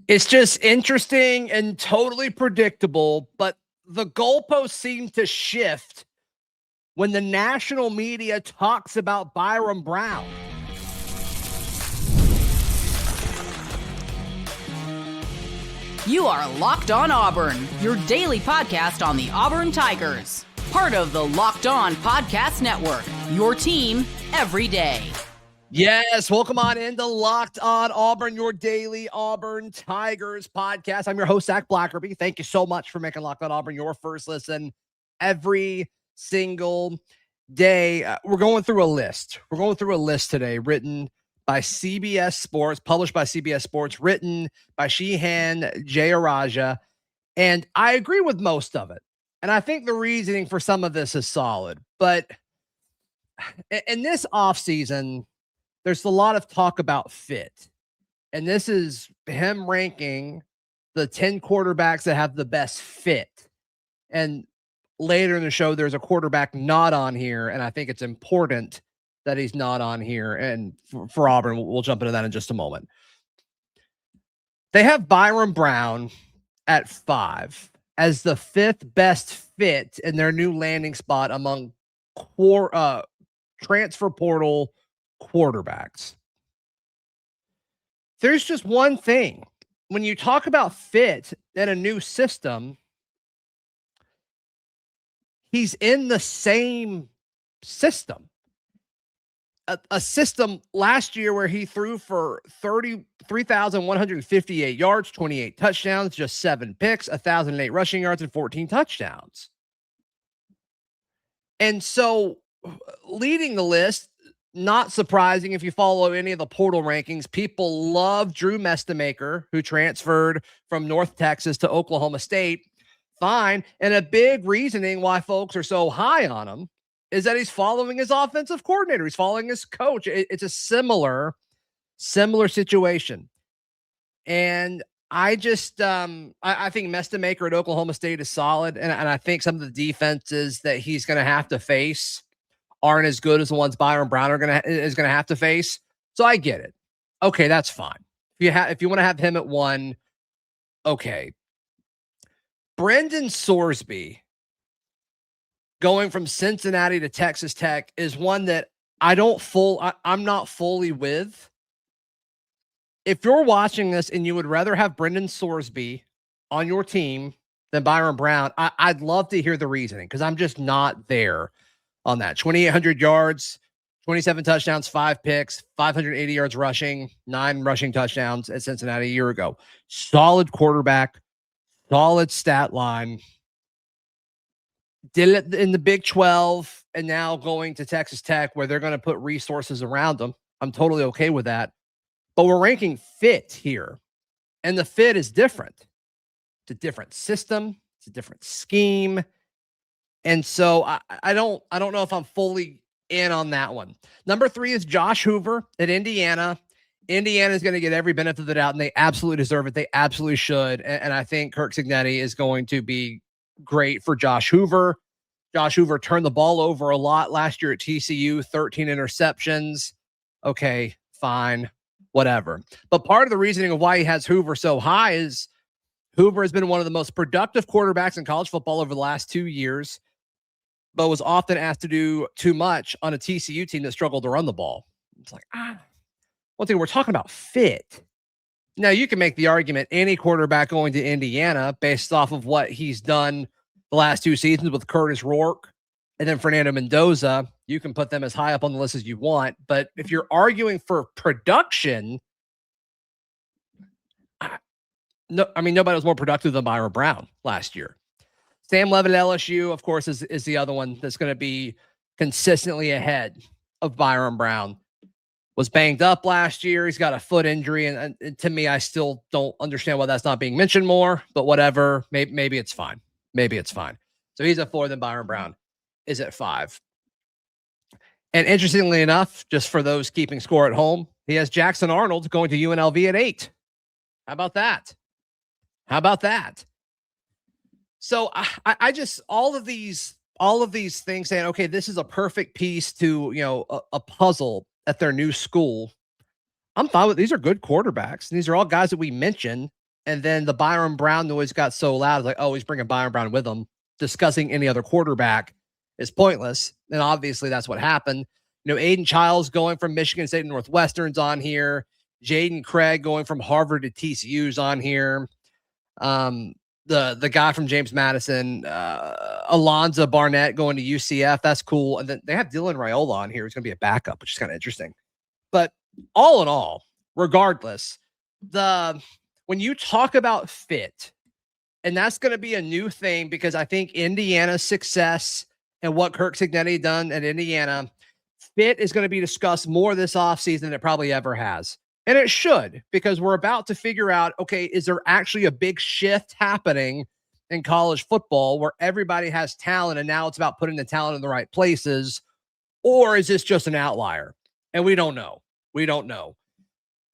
It's just interesting and totally predictable, but the goalposts seem to shift when the national media talks about Byrum Brown. You are Locked On Auburn, your daily podcast on the Auburn Tigers. Part of the Locked On Podcast Network, your team every day. Yes, welcome on into Locked On Auburn, your daily Auburn Tigers podcast. I'm your host, Zac Blackerby. Thank you so much for making Locked On Auburn your first listen every single day. We're going through a list. We're going through a list today written by CBS Sports, published by CBS Sports, written by Shehan Jayaraja. And I agree with most of it. And I think the reasoning for some of this is solid. But in this offseason, there's a lot of talk about fit. And this is him ranking the 10 quarterbacks that have the best fit. And later in the show, there's a quarterback not on here. And I think it's important that he's not on here. And for Auburn, we'll jump into that in just a moment. They have Byrum Brown at 5 as the 5th best fit in their new landing spot among transfer portal quarterbacks. There's just one thing. When you talk about fit in a new system, he's in the same system. A system last year where he threw for 33,158 yards, 28 touchdowns, just 7 picks, 1,008 rushing yards, and 14 touchdowns. And so leading the list, not surprising if you follow any of the portal rankings, people love Drew Mestemaker, who transferred from North Texas to Oklahoma State. Fine. And a big reasoning why folks are so high on him is that he's following his offensive coordinator. He's following his coach. It's a similar situation. And I just, I think Mestemaker at Oklahoma State is solid. And I think some of the defenses that he's going to have to face aren't as good as the ones Byrum Brown is going to have to face. So I get it. Okay, that's fine. If you want to have him at 1, okay. Brenden Sorsby going from Cincinnati to Texas Tech is one that I'm not fully with. If you're watching this and you would rather have Brenden Sorsby on your team than Byrum Brown, I'd love to hear the reasoning, because I'm just not there on that. 2,800 yards, 27 touchdowns, 5 picks, 580 yards rushing, 9 rushing touchdowns at Cincinnati a year ago. Solid quarterback, solid stat line. Did it in the Big 12 and now going to Texas Tech where they're going to put resources around them. I'm totally okay with that. But we're ranking fit here. And the fit is different. It's a different system. It's a different scheme. And so I don't know if I'm fully in on that one. Number 3 is Josh Hoover at Indiana. Indiana is going to get every benefit of the doubt, and they absolutely deserve it. They absolutely should. And I think Kirk Cignetti is going to be great for Josh Hoover. Josh Hoover turned the ball over a lot last year at TCU, 13 interceptions. Okay, fine, whatever. But part of the reasoning of why he has Hoover so high is Hoover has been one of the most productive quarterbacks in college football over the last 2 years, but was often asked to do too much on a TCU team that struggled to run the ball. It's like, one thing, we're talking about fit. Now, you can make the argument any quarterback going to Indiana based off of what he's done the last 2 seasons with Curtis Rourke and then Fernando Mendoza. You can put them as high up on the list as you want. But if you're arguing for production, nobody was more productive than Byrum Brown last year. Sam Levitt at LSU, of course, is the other one that's going to be consistently ahead of Byrum Brown. Was banged up last year. He's got a foot injury. And to me, I still don't understand why that's not being mentioned more, but whatever. Maybe it's fine. Maybe it's fine. So he's at 4, then Byrum Brown is at 5. And interestingly enough, just for those keeping score at home, he has Jackson Arnold going to UNLV at 8. How about that? So I just, all of these things saying, okay, this is a perfect piece to, a puzzle at their new school. I'm fine with, these are good quarterbacks. These are all guys that we mentioned And then the Byrum Brown noise got so loud. It's like, oh, he's bringing Byrum Brown with him. Discussing any other quarterback is pointless. And obviously that's what happened. Aiden Childs going from Michigan State to Northwestern's on here. Jaden Craig going from Harvard to TCU's on here. The guy from James Madison, Alonzo Barnett going to UCF. That's cool. And then they have Dylan Raiola on here. He's going to be a backup, which is kind of interesting. But all in all, regardless, when you talk about fit, and that's going to be a new thing because I think Indiana's success and what Kirk Cignetti done at Indiana, fit is going to be discussed more this offseason than it probably ever has. And it should, because we're about to figure out, okay, is there actually a big shift happening in college football where everybody has talent and now it's about putting the talent in the right places? Or is this just an outlier? And we don't know. We don't know.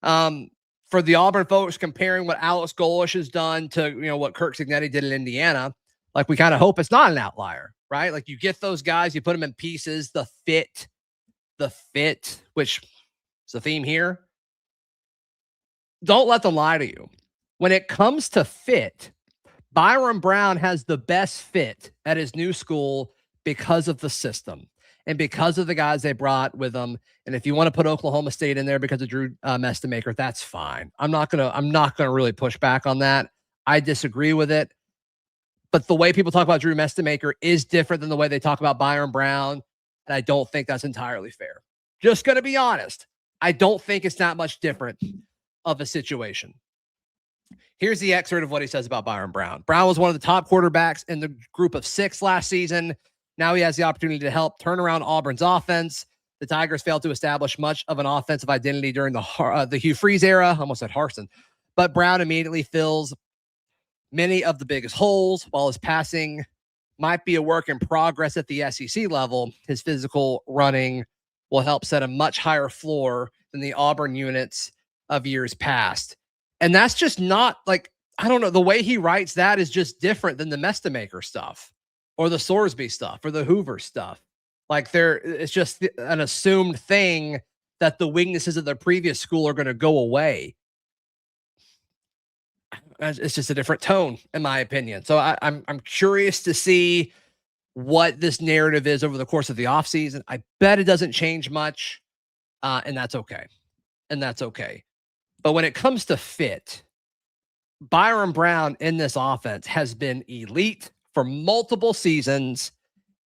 For the Auburn folks comparing what Alex Golesh has done to, what Kirk Cignetti did in Indiana, like we kind of hope it's not an outlier, right? Like you get those guys, you put them in pieces, the fit, which is a theme here. Don't let them lie to you. When it comes to fit, Byrum Brown has the best fit at his new school because of the system and because of the guys they brought with them. And if you want to put Oklahoma State in there because of Drew Mestemaker, that's fine. I'm not gonna really push back on that. I disagree with it. But the way people talk about Drew Mestemaker is different than the way they talk about Byrum Brown. And I don't think that's entirely fair. Just going to be honest. I don't think it's that much different of a situation. Here's the excerpt of what he says about Byrum Brown. Brown was one of the top quarterbacks in the group of 6 last season. Now he has the opportunity to help turn around Auburn's offense. The Tigers failed to establish much of an offensive identity during the Hugh Freeze era. Almost said Harsin. But Brown immediately fills many of the biggest holes. While his passing might be a work in progress at the SEC level, his physical running will help set a much higher floor than the Auburn units of years past. And that's just not like, I don't know, the way he writes that is just different than the Mestemaker stuff or the Sorsby stuff or the Hoover stuff. Like it's just an assumed thing that the weaknesses of the previous school are going to go away. It's just a different tone, in my opinion. So I'm curious to see what this narrative is over the course of the offseason. I bet it doesn't change much, and that's okay. But when it comes to fit, Byrum Brown in this offense has been elite for multiple seasons,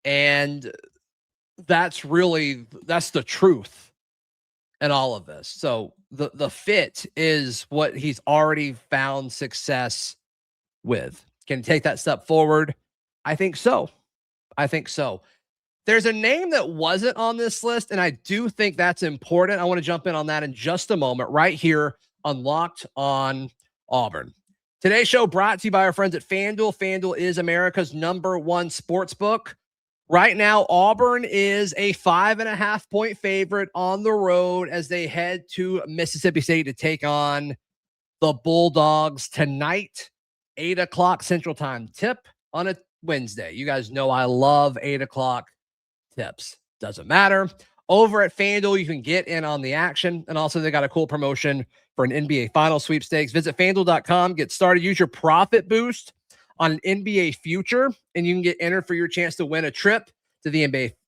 and that's the truth in all of this. So the fit is what he's already found success with. Can he take that step forward? I think so. There's a name that wasn't on this list, and I do think that's important. I want to jump in on that in just a moment, right here on Locked on Auburn. Today's show brought to you by our friends at FanDuel. FanDuel is America's #1 sports book. Right now, Auburn is a 5.5-point favorite on the road as they head to Mississippi State to take on the Bulldogs tonight, 8 o'clock Central Time tip on a Wednesday. You guys know I love 8 o'clock tips. Doesn't matter. Over at FanDuel, you can get in on the action. And also, they got a cool promotion for an NBA Final sweepstakes. Visit FanDuel.com. Get started. Use your profit boost on an NBA future, and you can get entered for your chance to win a trip to the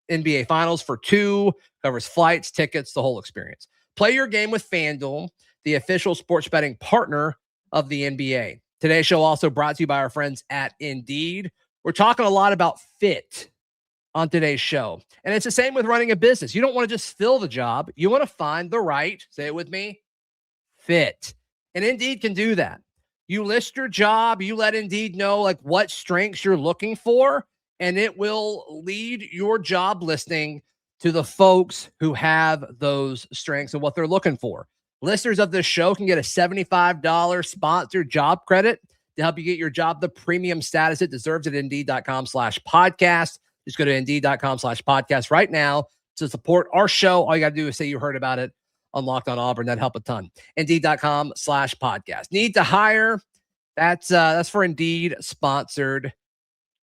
NBA Finals for 2. Covers flights, tickets, the whole experience. Play your game with FanDuel, the official sports betting partner of the NBA. Today's show also brought to you by our friends at Indeed. We're talking a lot about fit on today's show. And it's the same with running a business. You don't want to just fill the job. You want to find the right, say it with me, fit. And Indeed can do that. You list your job, you let Indeed know like what strengths you're looking for, and it will lead your job listing to the folks who have those strengths and what they're looking for. Listeners of this show can get a $75 sponsored job credit to help you get your job the premium status it deserves at Indeed.com/podcast. Just go to Indeed.com/podcast right now to support our show. All you got to do is say you heard about it on Locked on Auburn. That'd help a ton. Indeed.com/podcast. Need to hire? That's for Indeed sponsored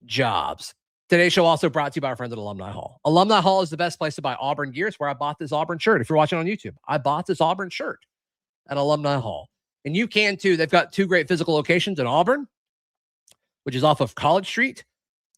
jobs. Today's show also brought to you by our friends at Alumni Hall. Alumni Hall is the best place to buy Auburn gear. It's where I bought this Auburn shirt. If you're watching on YouTube, I bought this Auburn shirt at Alumni Hall. And you can too. They've got 2 great physical locations in Auburn, which is off of College Street,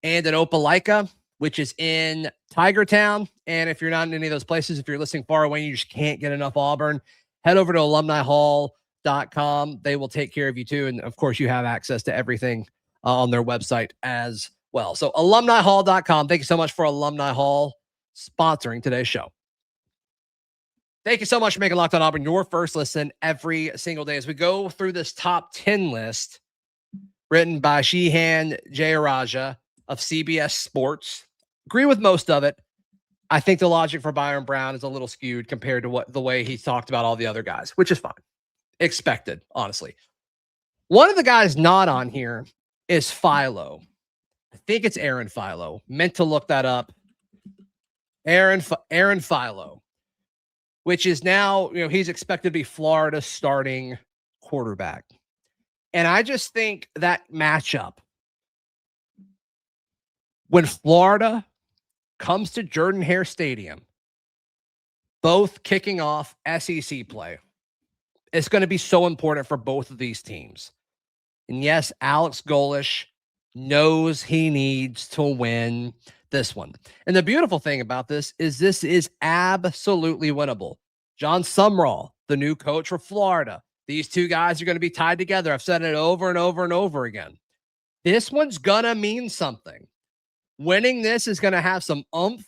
and in Opelika, which is in Tiger Town. And if you're not in any of those places, if you're listening far away and you just can't get enough Auburn, head over to alumnihall.com. They will take care of you too. And of course, you have access to everything on their website as well. So alumnihall.com. Thank you so much for Alumni Hall sponsoring today's show. Thank you so much for making Locked On Auburn your first listen every single day as we go through this top 10 list written by Shehan Jayaraja of CBS Sports. Agree with most of it. I think the logic for Byrum Brown is a little skewed compared to the way he talked about all the other guys, which is fine. Expected, honestly. One of the guys not on here is Philo. I think it's Aaron Philo. Meant to look that up. Aaron Philo, which is now, he's expected to be Florida's starting quarterback. And I just think that matchup, when Florida comes to Jordan-Hare Stadium, both kicking off SEC play, it's going to be so important for both of these teams. And yes, Alex Golesh knows he needs to win this one. And the beautiful thing about this is absolutely winnable. John Sumrall, the new coach for Florida. These 2 guys are going to be tied together. I've said it over and over and over again. This one's going to mean something. Winning this is going to have some oomph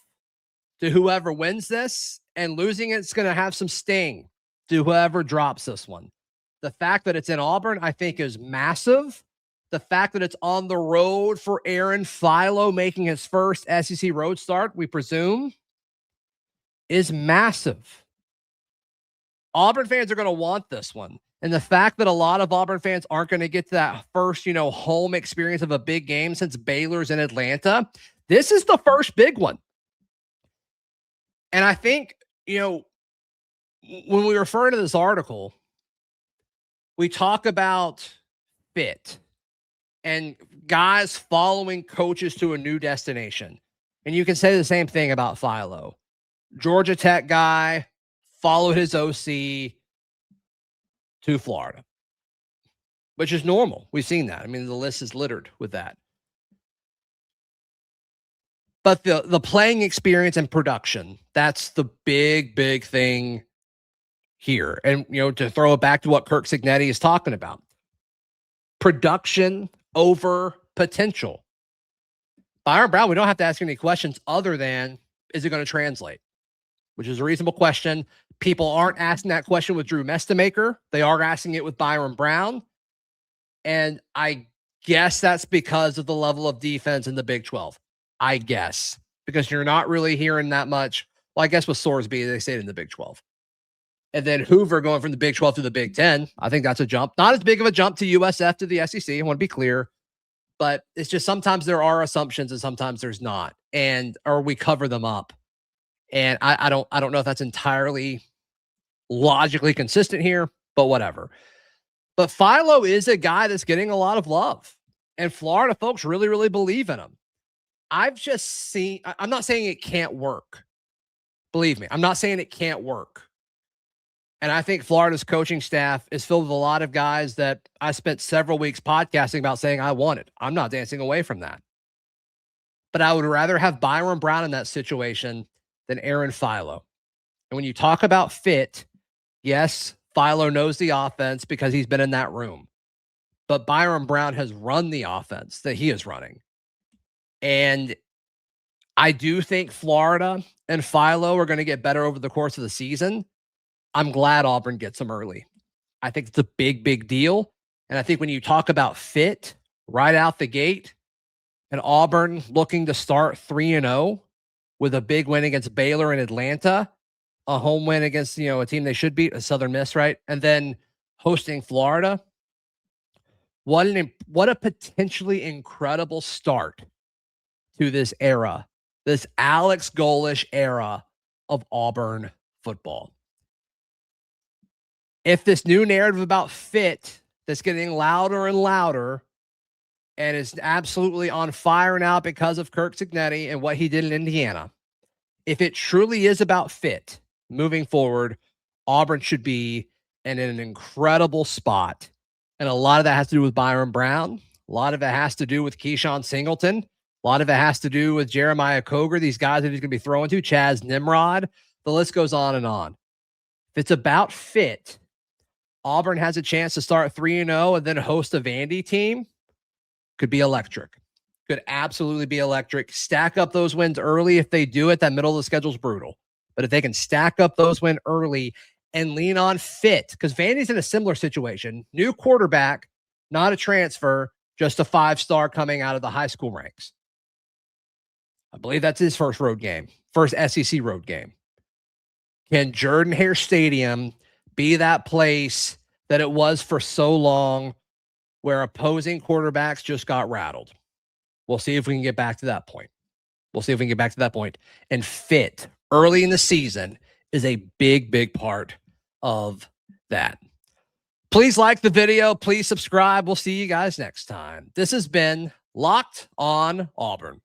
to whoever wins this, and losing it's going to have some sting to whoever drops this one. The fact that it's in Auburn, I think, is massive. The fact that it's on the road for Aaron Philo making his first SEC road start, we presume, is massive. Auburn fans are going to want this one. And the fact that a lot of Auburn fans aren't going to get to that first, home experience of a big game since Baylor's in Atlanta, this is the first big one. And I think, when we refer to this article, we talk about fit and guys following coaches to a new destination. And you can say the same thing about Philo. Georgia Tech guy, followed his OC to Florida, which is normal. We've seen that. I mean, the list is littered with that. But the playing experience and production, that's the big thing here. And, to throw it back to what Kirk Cignetti is talking about, production over potential. Byrum Brown, we don't have to ask any questions other than, is it going to translate? Which is a reasonable question. People aren't asking that question with Drew Mestemaker. They are asking it with Byrum Brown. And I guess that's because of the level of defense in the Big 12. I guess. Because you're not really hearing that much. Well, I guess with Sorsby, they stayed in the Big 12. And then Hoover going from the Big 12 to the Big 10. I think that's a jump. Not as big of a jump to USF to the SEC. I want to be clear. But it's just sometimes there are assumptions and sometimes there's not. Or we cover them up. And I don't know if that's entirely logically consistent here, but whatever. But Philo is a guy that's getting a lot of love. And Florida folks really believe in him. I'm not saying it can't work. Believe me, I'm not saying it can't work. And I think Florida's coaching staff is filled with a lot of guys that I spent several weeks podcasting about saying I wanted. I'm not dancing away from that. But I would rather have Byrum Brown in that situation than Aaron Philo. And when you talk about fit, yes, Philo knows the offense because he's been in that room. But Byrum Brown has run the offense that he is running. And I do think Florida and Philo are going to get better over the course of the season. I'm glad Auburn gets them early. I think it's a big deal. And I think when you talk about fit right out the gate, and Auburn looking to start 3-0 with a big win against Baylor and Atlanta, a home win against, a team they should beat, a Southern Miss, right? And then hosting Florida. What a potentially incredible start to this era, this Alex Golesh era of Auburn football. If this new narrative about fit that's getting louder and louder and is absolutely on fire now because of Kirk Cignetti and what he did in Indiana, if it truly is about fit moving forward, Auburn should be and in an incredible spot. And a lot of that has to do with Byrum Brown. A lot of it has to do with Keshaun Singleton. A lot of it has to do with Jeremiah Koger, these guys that he's going to be throwing to, Chas Nimrod. The list goes on and on. If it's about fit, Auburn has a chance to start 3-0 and then host a Vandy team. Could be electric. Could absolutely be electric. Stack up those wins early. If they do it, that middle of the schedule is brutal. But if they can stack up those wins early and lean on fit, because Vandy's in a similar situation. New quarterback, not a transfer, just a 5-star coming out of the high school ranks. I believe that's his first road game, first SEC road game. Can Jordan-Hare Stadium be that place that it was for so long where opposing quarterbacks just got rattled? We'll see if we can get back to that point. And fit early in the season is a big, big part of that. Please like the video. Please subscribe. We'll see you guys next time. This has been Locked on Auburn.